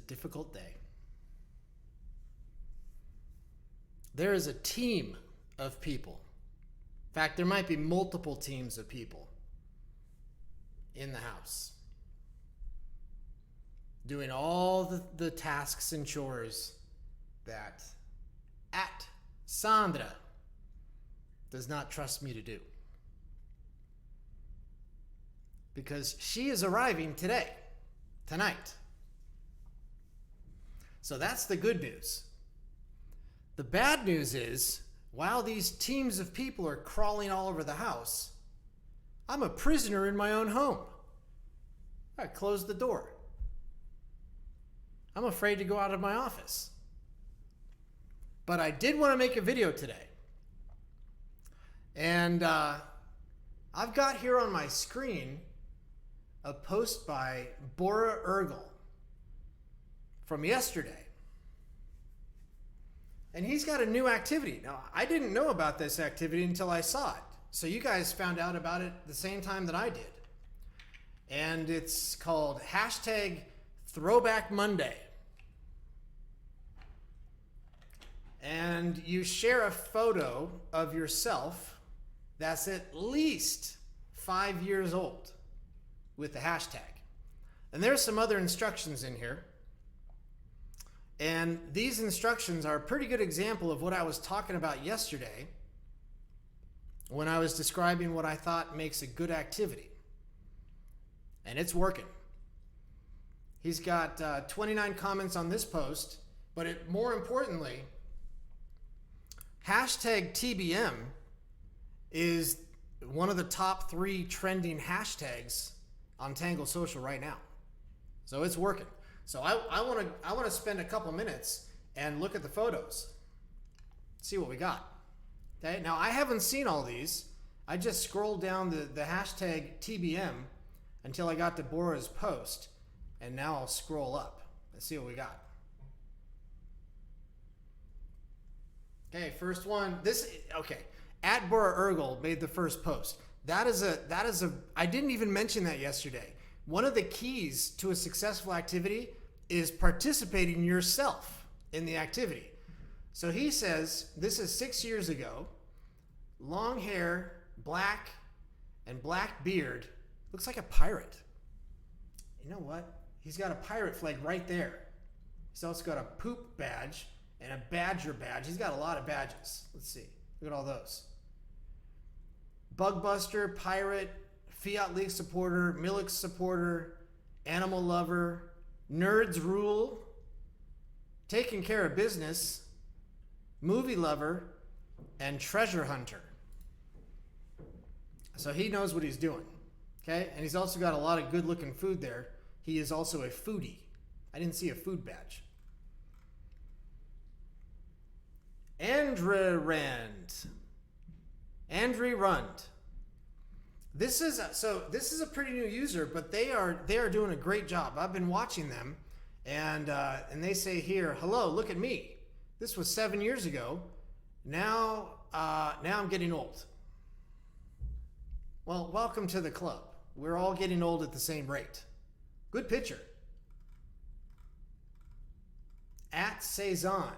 difficult day. There is a team of people. In fact, there might be multiple teams of people in the house doing all the tasks and chores that at Sandra does not trust me to do. Because she is arriving tonight. So that's the good news. The bad news is, while these teams of people are crawling all over the house, I'm a prisoner in my own home. I closed the door. I'm afraid to go out of my office. But I did want to make a video today. And I've got here on my screen a post by Bora Ergel from yesterday. And he's got a new activity. Now, I didn't know about this activity until I saw it. So you guys found out about it the same time that I did. And it's called #Throwback Monday. And you share a photo of yourself that's at least 5 years old with the hashtag. And there's some other instructions in here. And these instructions are a pretty good example of what I was talking about yesterday when I was describing what I thought makes a good activity. And it's working. He's got 29 comments on this post, but more importantly, #TBM is one of the top 3 trending hashtags on Tangle Social right now. So it's working. So I want to spend a couple minutes and look at the photos, see what we got. Okay. Now I haven't seen all these. I just scrolled down the #TBM until I got to Bora's post, and now I'll scroll up. Let's see what we got. Okay, first one. At Bora Ergel made the first post. That is a. I didn't even mention that yesterday. One of the keys to a successful activity is participating yourself in the activity. So he says, this is 6 years ago, long hair, black, and black beard. Looks like a pirate. You know what? He's got a pirate flag right there. He's also got a poop badge and a badger badge. He's got a lot of badges. Let's see. Look at all those. Bugbuster, pirate, Fiat League supporter, Milix supporter, animal lover, nerds rule, taking care of business, movie lover, and treasure hunter. So he knows what he's doing. Okay? And he's also got a lot of good looking food there. He is also a foodie. I didn't see a food badge. Andre Rund. This is a pretty new user, but they are doing a great job. I've been watching them, and they say here, hello, look at me. This was 7 years ago. Now I'm getting old. Well, welcome to the club. We're all getting old at the same rate. Good picture. At Cezanne,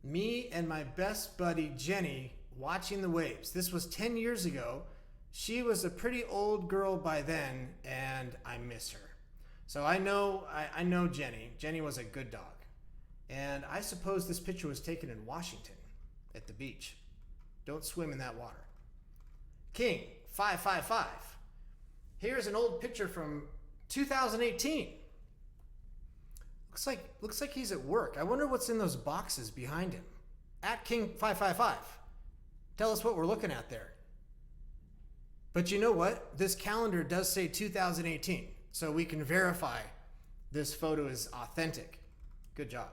me and my best buddy Jenny watching the waves. This was 10 years ago. She was a pretty old girl by then, and I miss her. So I know Jenny. Jenny was a good dog. And I suppose this picture was taken in Washington at the beach. Don't swim in that water. King 555. Here's an old picture from 2018. Looks like he's at work. I wonder what's in those boxes behind him. At King 555. Tell us what we're looking at there. But you know what? This calendar does say 2018, so we can verify this photo is authentic. Good job.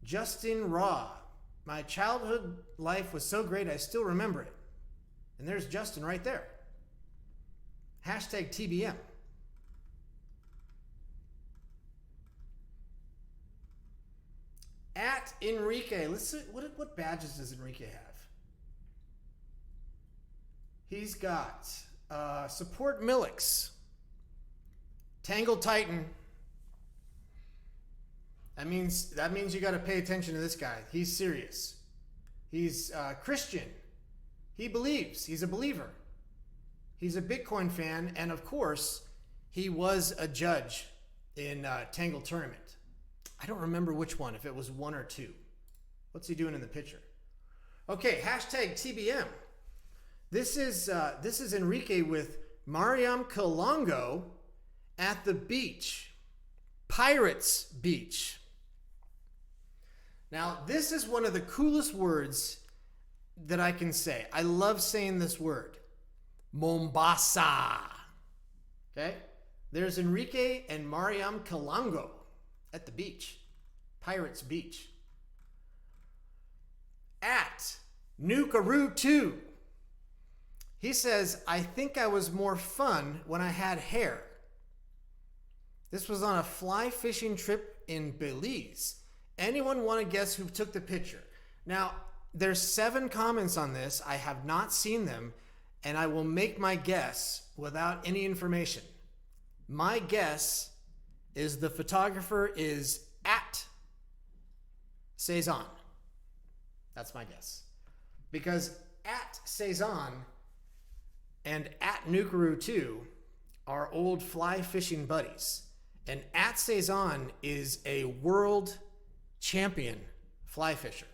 Justin Raw. My childhood life was so great, I still remember it. And there's Justin right there. #TBM. At Enrique. Let's see, what badges does Enrique have? He's got support Milix, Tangle Titan, That means you got to pay attention to this guy. He's serious. He's Christian. He believes. He's a believer. He's a Bitcoin fan, and of course, he was a judge in Tangle Tournament. I don't remember which one, if it was 1 or 2. What's he doing in the picture? Okay, hashtag TBM. This is Enrique with Mariam Kalongo at the beach. Pirates Beach. Now, this is one of the coolest words that I can say. I love saying this word. Mombasa. Okay? There's Enrique and Mariam Kalongo at the beach. Pirates Beach. At Nukaroo2. He says, I think I was more fun when I had hair. This was on a fly fishing trip in Belize. Anyone want to guess who took the picture? Now, there's 7 comments on this. I have not seen them, and I will make my guess without any information. My guess is the photographer is at Cezanne. That's my guess. Because at Cezanne and at Nukaroo2 are old fly fishing buddies. And at Cezanne is a world champion fly fisher.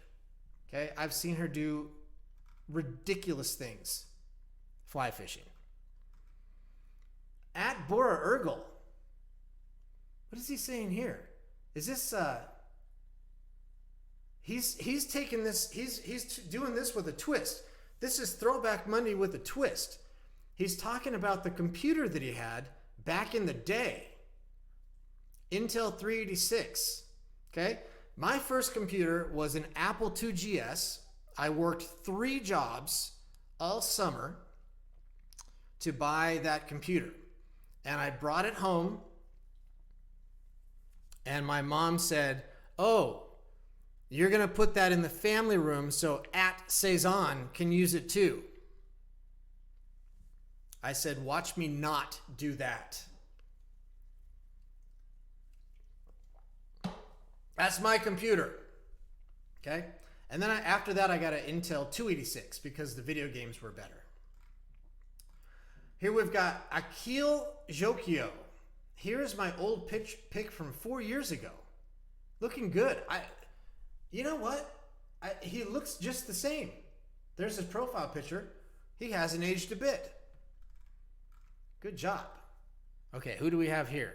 Okay, I've seen her do ridiculous things fly fishing. At Bora Urgel. What is he saying here? Is this he's taking this, he's doing this with a twist. This is Throwback Monday with a twist. He's talking about the computer that he had back in the day. Intel 386. Okay? My first computer was an Apple IIgs. I worked 3 jobs all summer to buy that computer. And I brought it home, and my mom said, oh, you're going to put that in the family room so at Cezanne can use it too. I said, watch me not do that. That's my computer. Okay? And then after that, I got an Intel 286 because the video games were better. Here we've got Akil Jokio. Here's my old pic from 4 years ago. Looking good. You know what? He looks just the same. There's his profile picture. He hasn't aged a bit. Good job. Okay, who do we have here?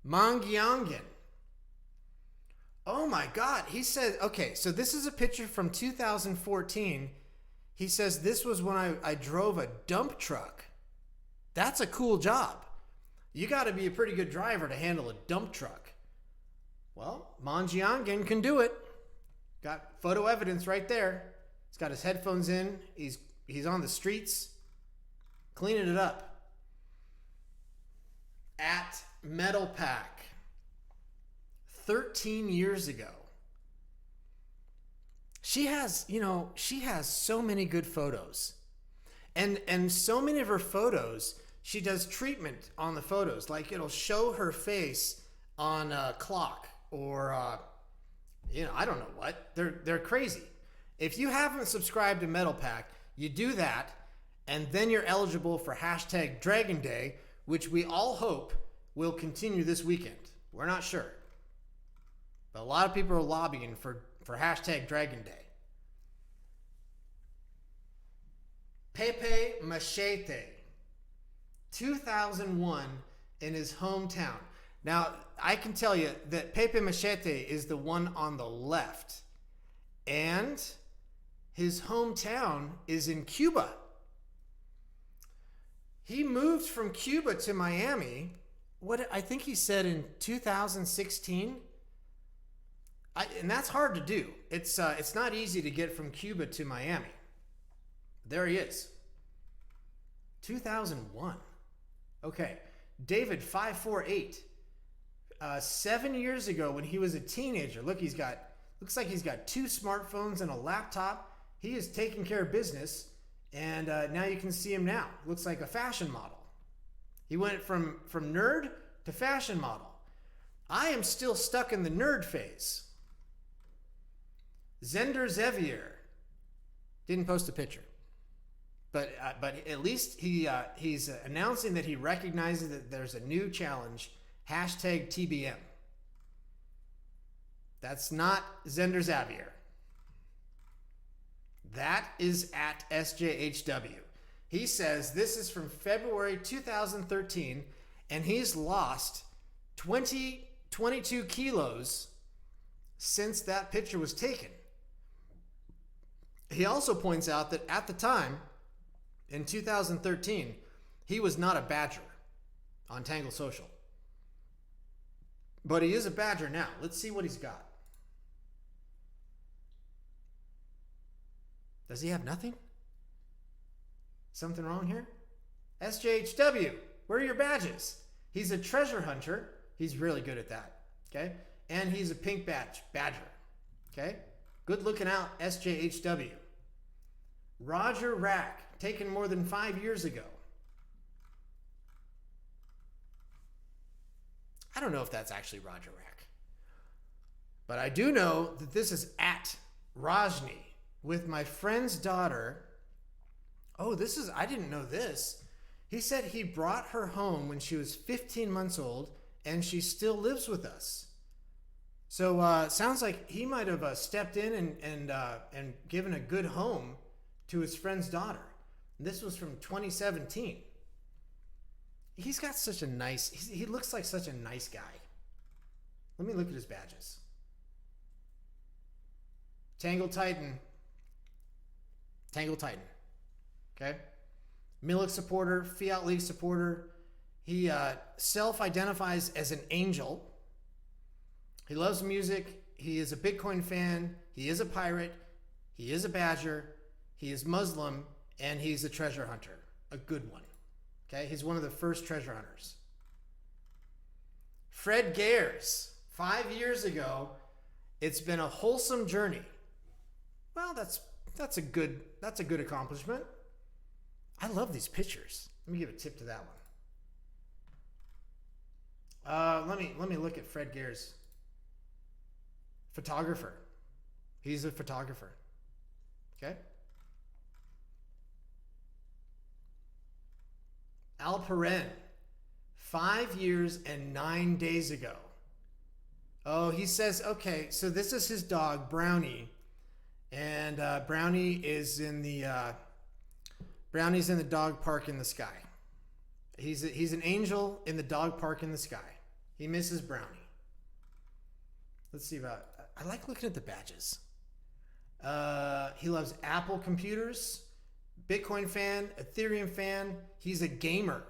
Mangyangan. Oh my God. He said, okay, so this is a picture from 2014. He says this was when I drove a dump truck. That's a cool job. You got to be a pretty good driver to handle a dump truck. Well, Mangyangan can do it. Got photo evidence right there. He's got his headphones in. He's on the streets, cleaning it up. At Metal Pack, 13 years ago. She has so many good photos. And so many of her photos, she does treatment on the photos. Like it'll show her face on a clock or, I don't know what. They're crazy. If you haven't subscribed to Metal Pack, you do that, and then you're eligible for hashtag Dragon Day, which we all hope will continue this weekend. We're not sure. But a lot of people are lobbying for hashtag Dragon Day. Pepe Machete, 2001 in his hometown. Now, I can tell you that Pepe Machete is the one on the left. And his hometown is in Cuba. He moved from Cuba to Miami, I think he said in 2016. And that's hard to do. It's not easy to get from Cuba to Miami. There he is. 2001. Okay. David 548. 7 years ago when he was a teenager. Looks like he's got 2 smartphones and a laptop. He is taking care of business. And now you can see him now. Looks like a fashion model. He went from nerd to fashion model. I am still stuck in the nerd phase. Zender Xavier didn't post a picture, but at least he's announcing that he recognizes that there's a new challenge. Hashtag TBM. That's not Zender Xavier. That is at SJHW. He says this is from February 2013, and he's lost 22 kilos since that picture was taken. He also points out that at the time, in 2013, he was not a badger on Tangle Social. But he is a badger now. Let's see what he's got. Does he have nothing? Something wrong here? SJHW, where are your badges? He's a treasure hunter. He's really good at that. Okay? And he's a pink badger. Okay? Good looking out, SJHW. Roger Rack, taken more than 5 years ago. I don't know if that's actually Roger Rack. But I do know that this is at Rajni with my friend's daughter. Oh, I didn't know this. He said he brought her home when she was 15 months old, and she still lives with us. So sounds like he might have stepped in and given a good home to his friend's daughter. This was from 2017. He's got such a nice, he looks like such a nice guy. Let me look at his badges. Tangle Titan. Okay? Milik supporter, Fiat League supporter. He self-identifies as an angel. He loves music. He is a Bitcoin fan. He is a pirate. He is a badger. He is Muslim. And he's a treasure hunter. A good one. Okay? He's one of the first treasure hunters. Fred Gares. 5 years ago, it's been a wholesome journey. Well, that's a good accomplishment. I love these pictures. Let me give a tip to that one. Let me look at Fred Gares. Photographer. He's a photographer. Okay? Alperen. 5 years and 9 days ago. Oh, he says, okay, so this is his dog, Brownie. And Brownie is in the Brownie's in the dog park in the sky. He's an angel in the dog park in the sky. He misses Brownie. Let's see about. I like looking at the badges. He loves Apple computers, Bitcoin fan, Ethereum fan. He's a gamer,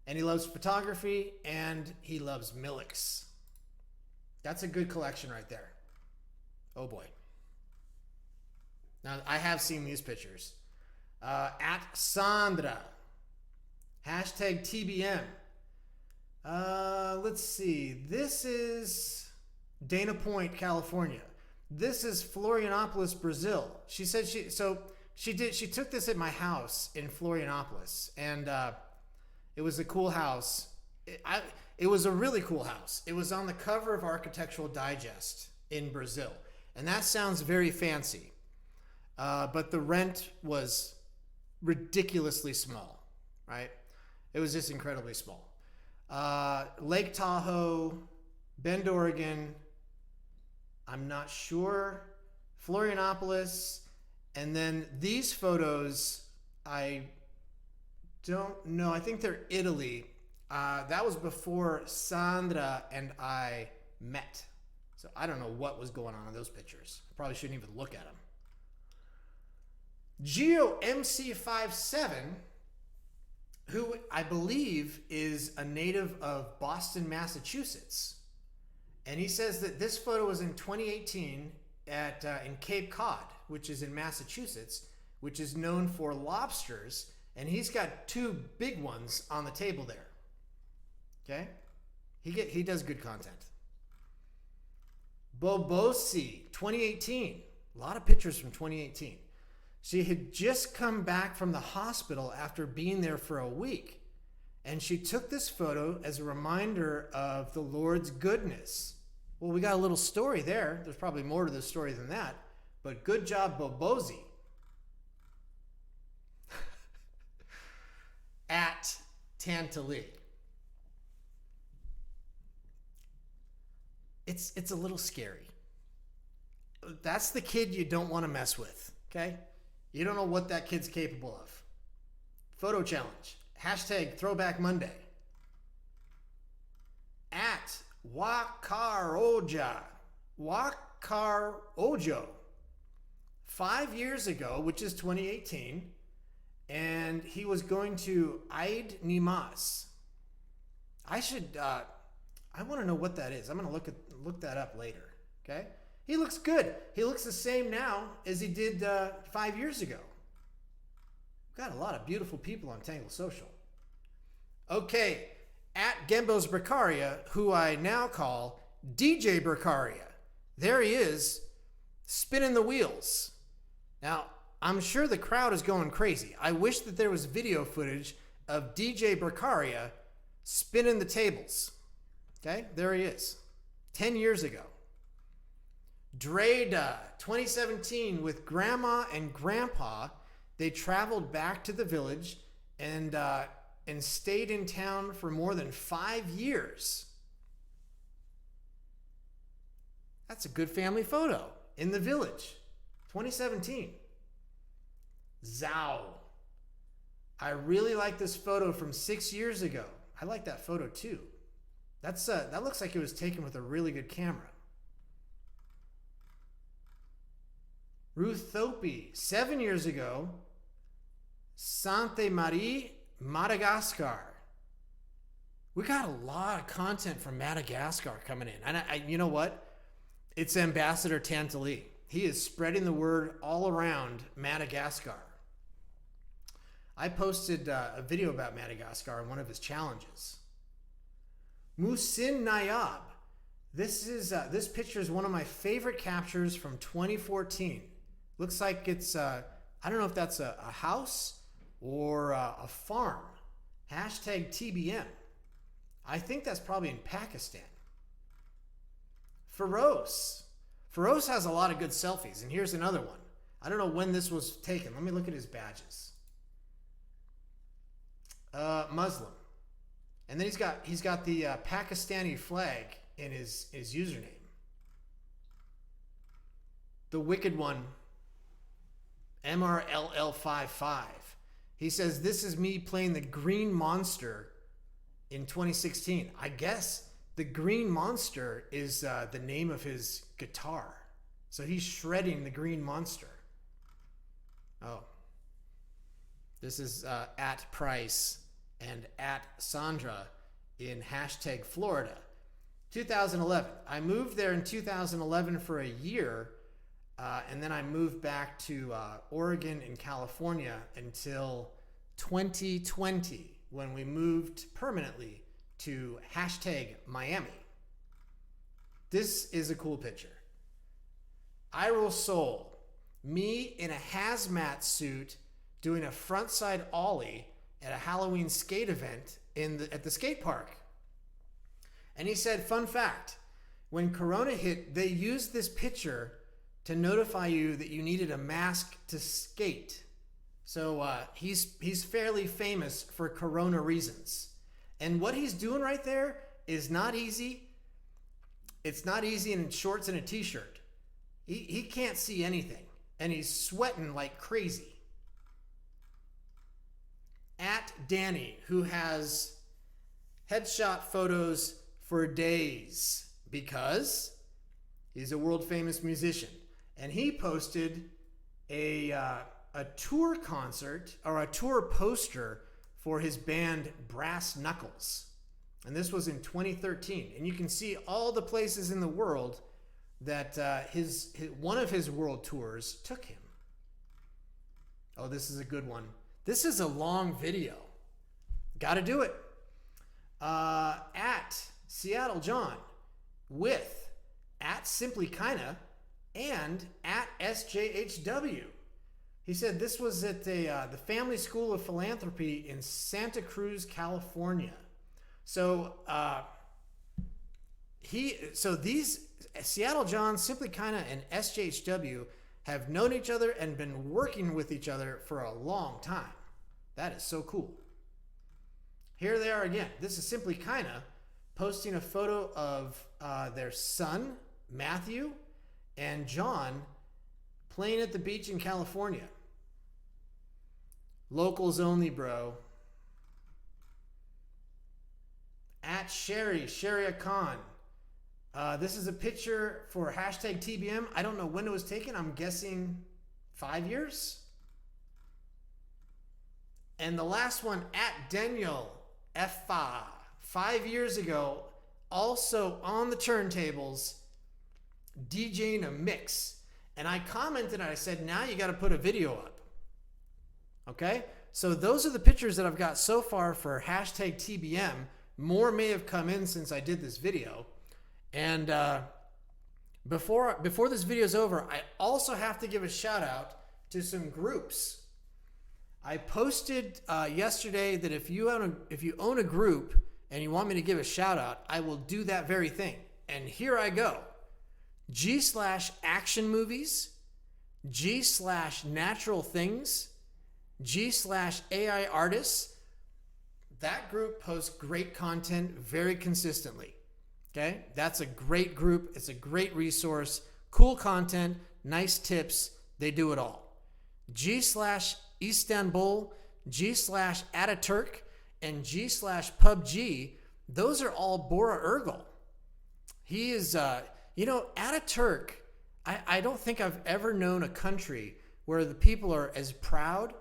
and he loves photography, and he loves Miliks. That's a good collection right there. Oh boy. Now, I have seen these pictures. At Sandra. Hashtag TBM. Let's see. This is Dana Point, California. This is Florianopolis, Brazil. She said she took this at my house in Florianopolis, and it was a cool house. It was a really cool house. It was on the cover of Architectural Digest in Brazil, and that sounds very fancy. But the rent was ridiculously small, right? It was just incredibly small. Lake Tahoe, Bend, Oregon, I'm not sure, Florianopolis, and then these photos, I don't know. I think they're Italy. That was before Sandra and I met. So I don't know what was going on in those pictures. I probably shouldn't even look at them. GeoMC57, who I believe is a native of Boston, Massachusetts. And he says that this photo was in 2018 in Cape Cod, which is in Massachusetts, which is known for lobsters. And he's got two big ones on the table there. Okay? He does good content. Bobosi, 2018. A lot of pictures from 2018. She had just come back from the hospital after being there for a week. And she took this photo as a reminder of the Lord's goodness. Well, we got a little story there. There's probably more to the story than that. But good job, Bobozi. At Tantali. It's a little scary. That's the kid you don't want to mess with, okay? You don't know what that kid's capable of. Photo challenge. Hashtag Throwback Monday. At Wakar Oja. Wakar Ojo. 5 years ago, which is 2018, and he was going to Eid Nimas. I want to know what that is. I'm going to look that up later, okay? He looks good. He looks the same now as he did 5 years ago. We've got a lot of beautiful people on Tangle Social. Okay, at Gembos Bracaria, who I now call DJ Bracaria. There he is, spinning the wheels. Now, I'm sure the crowd is going crazy. I wish that there was video footage of DJ Bracaria spinning the tables. Okay, there he is. 10 years ago. Dreda, 2017, with Grandma and Grandpa, they traveled back to the village and stayed in town for more than 5 years. That's a good family photo in the village. 2017. Zhao. I really like this photo from 6 years ago. I like that photo too. That looks like it was taken with a really good camera. Ruth Thope, 7 years ago, Sainte Marie, Madagascar. We got a lot of content from Madagascar coming in. And you know what? It's Ambassador Tantali. He is spreading the word all around Madagascar. I posted a video about Madagascar in one of his challenges. Musin Nayab. This picture is one of my favorite captures from 2014. Looks like it's, I don't know if that's a house or a farm. Hashtag TBM. I think that's probably in Pakistan. Feroz. Feroz has a lot of good selfies, and here's another one. I don't know when this was taken. Let me look at his badges. Muslim. And then he's got the Pakistani flag in his username. The wicked one, MRLL55. He says, this is me playing the Green Monster in 2016. I guess the Green Monster is the name of his guitar. So he's shredding the Green Monster. Oh. This is at Price and at Sandra in hashtag Florida. 2011. I moved there in 2011 for a year, and then I moved back to Oregon and California until 2020, when we moved permanently to hashtag Miami. This is a cool picture. Iroh Soul, me in a hazmat suit doing a frontside ollie at a Halloween skate event at the skate park. And he said, fun fact, when Corona hit, they used this picture to notify you that you needed a mask to skate. So he's fairly famous for Corona reasons. And what he's doing right there is not easy. It's not easy in shorts and a t-shirt. He can't see anything. And he's sweating like crazy. At Danny, who has headshot photos for days because he's a world famous musician. And he posted a tour concert or a tour poster for his band Brass Knuckles. And this was in 2013. And you can see all the places in the world that one of his world tours took him. Oh, this is a good one. This is a long video. Got to do it. At Seattle John with at Simply Kinda and at SJHW. He said this was at the Family School of Philanthropy in Santa Cruz, California. So these Seattle John, Simply Kinda, and SJHW have known each other and been working with each other for a long time. That is so cool. Here they are again. This is Simply Kinda posting a photo of their son, Matthew, and John playing at the beach in California. Locals only, bro. At Sherry Khan. This is a picture for hashtag TBM. I don't know when it was taken. I'm guessing 5 years. And the last one, at Daniel F5. 5 years ago, also on the turntables, DJing a mix. And I commented and I said, now you got to put a video up. Okay? So those are the pictures that I've got so far for hashtag TBM. More may have come in since I did this video. And before this video is over, I also have to give a shout out to some groups. I posted yesterday that if you own a group and you want me to give a shout out, I will do that very thing. And here I go. G/action movies, G/natural things, G/AI artists. That group posts great content very consistently. Okay? That's a great group. It's a great resource. Cool content, nice tips. They do it all. G/Istanbul, G/Ataturk, and G/PUBG. Those are all Bora Ergel. He is, Ataturk, I don't think I've ever known a country where the people are as proud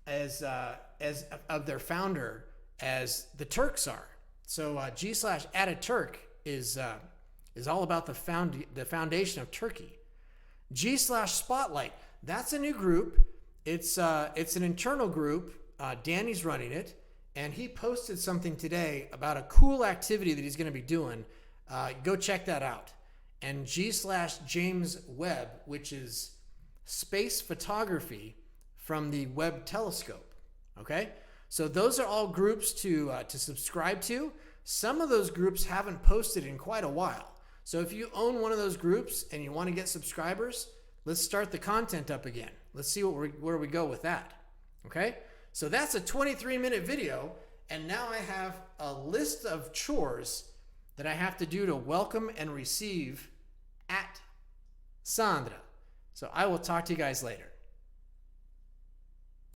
as of their founder as the Turks are. So G/Ataturk is all about the foundation of Turkey. G/Spotlight, that's a new group. It's an internal group. Danny's running it, and he posted something today about a cool activity that he's going to be doing. Go check that out. And G/James Webb, which is space photography from the Webb telescope. Okay, so those are all groups to subscribe to. Some of those groups haven't posted in quite a while. So if you own one of those groups and you want to get subscribers, let's start the content up again. Let's see where we go with that. Okay, so that's a 23-minute video, and now I have a list of chores that I have to do to welcome and receive at Sandra. So I will talk to you guys later.